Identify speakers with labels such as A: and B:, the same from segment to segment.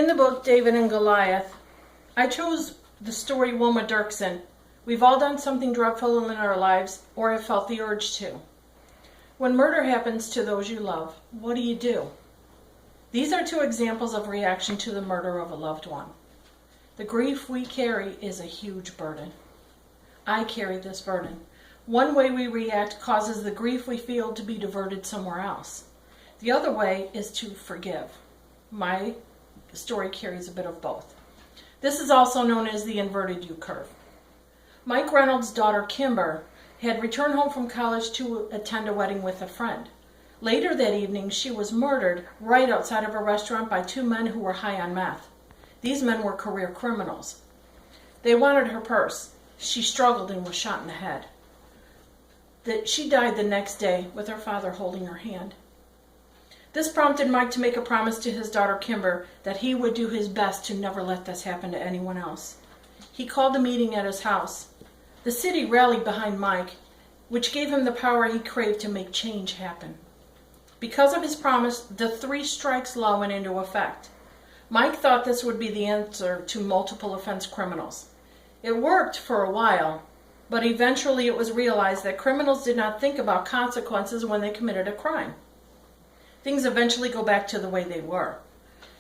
A: In the book, David and Goliath, I chose the story Wilma Dirksen. We've all done something dreadful in our lives or have felt the urge to. When murder happens to those you love, what do? These are two examples of reaction to the murder of a loved one. The grief we carry is a huge burden. I carry this burden. One way we react causes the grief we feel to be diverted somewhere else. The other way is to forgive. My story carries a bit of both. This is also known as the inverted U curve. Mike Reynolds' daughter Kimber had returned home from college to attend a wedding with a friend. Later that evening, she was murdered right outside of a restaurant by two men who were high on meth. These men were career criminals. They wanted her purse. She struggled and was shot in the head. She died the next day with her father holding her hand. This prompted Mike to make a promise to his daughter Kimber that he would do his best to never let this happen to anyone else. He called a meeting at his house. The city rallied behind Mike, which gave him the power he craved to make change happen. Because of his promise, the 3 strikes law went into effect. Mike thought this would be the answer to multiple offense criminals. It worked for a while, but eventually it was realized that criminals did not think about consequences when they committed a crime. Things eventually go back to the way they were.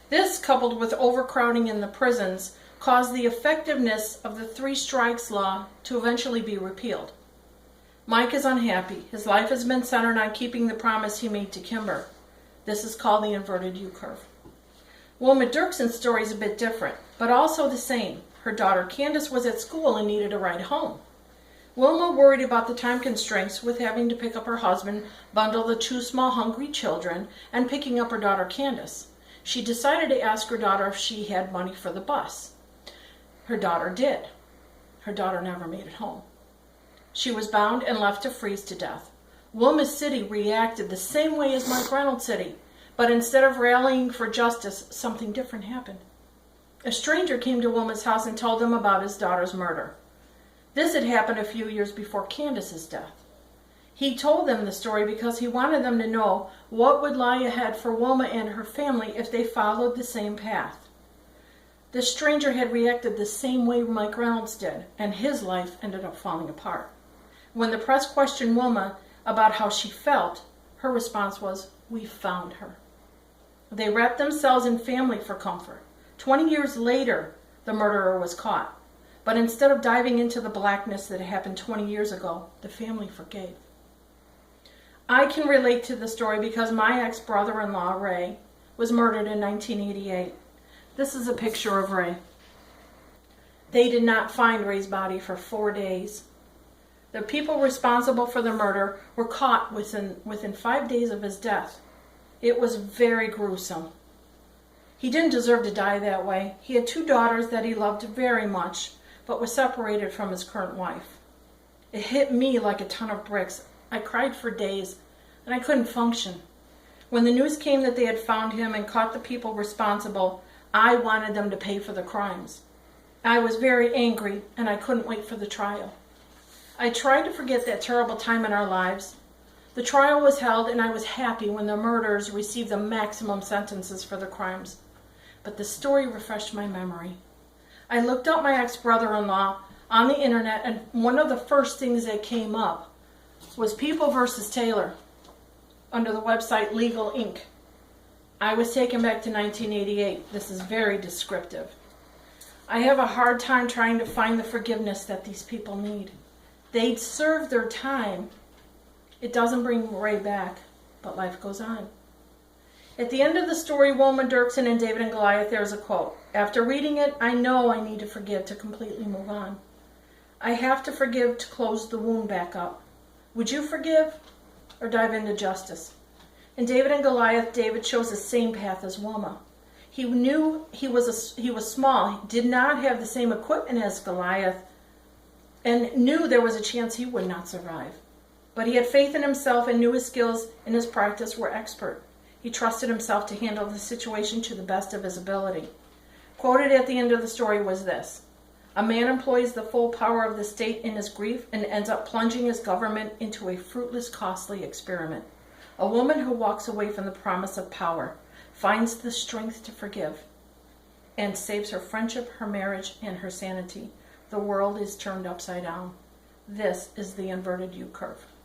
A: This, coupled with overcrowding in the prisons, caused the effectiveness of the 3 strikes law to eventually be repealed. Mike is unhappy. His life has been centered on keeping the promise he made to Kimber. This is called the inverted U curve. Wilma Dirksen's story is a bit different, but also the same. Her daughter Candace was at school and needed a ride home. Wilma worried about the time constraints with having to pick up her husband, bundle the 2 small hungry children, and picking up her daughter Candace. She decided to ask her daughter if she had money for the bus. Her daughter did. Her daughter never made it home. She was bound and left to freeze to death. Wilma City reacted the same way as Mike Reynolds City, but instead of rallying for justice, something different happened. A stranger came to Wilma's house and told them about his daughter's murder. This had happened a few years before Candace's death. He told them the story because he wanted them to know what would lie ahead for Wilma and her family if they followed the same path. The stranger had reacted the same way Mike Reynolds did, and his life ended up falling apart. When the press questioned Wilma about how she felt, her response was, "We found her." They wrapped themselves in family for comfort. 20 years later, the murderer was caught. But instead of diving into the blackness that happened 20 years ago, the family forgave. I can relate to the story because my ex-brother-in-law, Ray, was murdered in 1988. This is a picture of Ray. They did not find Ray's body for 4 days. The people responsible for the murder were caught within 5 days of his death. It was very gruesome. He didn't deserve to die that way. He had 2 daughters that he loved very much, but was separated from his current wife. It hit me like a ton of bricks. I cried for days, and I couldn't function. When the news came that they had found him and caught the people responsible, I wanted them to pay for the crimes. I was very angry, and I couldn't wait for the trial. I tried to forget that terrible time in our lives. The trial was held, and I was happy when the murderers received the maximum sentences for the crimes. But the story refreshed my memory. I looked up my ex-brother-in-law on the internet, and one of the first things that came up was People versus Taylor under the website Legal Inc. I was taken back to 1988. This is very descriptive. I have a hard time trying to find the forgiveness that these people need. They'd served their time. It doesn't bring Ray back, but life goes on. At the end of the story, Wilma Dirksen and David and Goliath, there's a quote. After reading it, I know I need to forgive to completely move on. I have to forgive to close the wound back up. Would you forgive or dive into justice? In David and Goliath, David chose the same path as Wilma. He knew he was small, he did not have the same equipment as Goliath, and knew there was a chance he would not survive. But he had faith in himself and knew his skills and his practice were expert. He trusted himself to handle the situation to the best of his ability. Quoted at the end of the story was this: "A man employs the full power of the state in his grief and ends up plunging his government into a fruitless, costly experiment. A woman who walks away from the promise of power finds the strength to forgive." and saves her friendship, her marriage, and her sanity. The world is turned upside down. This is the inverted U curve.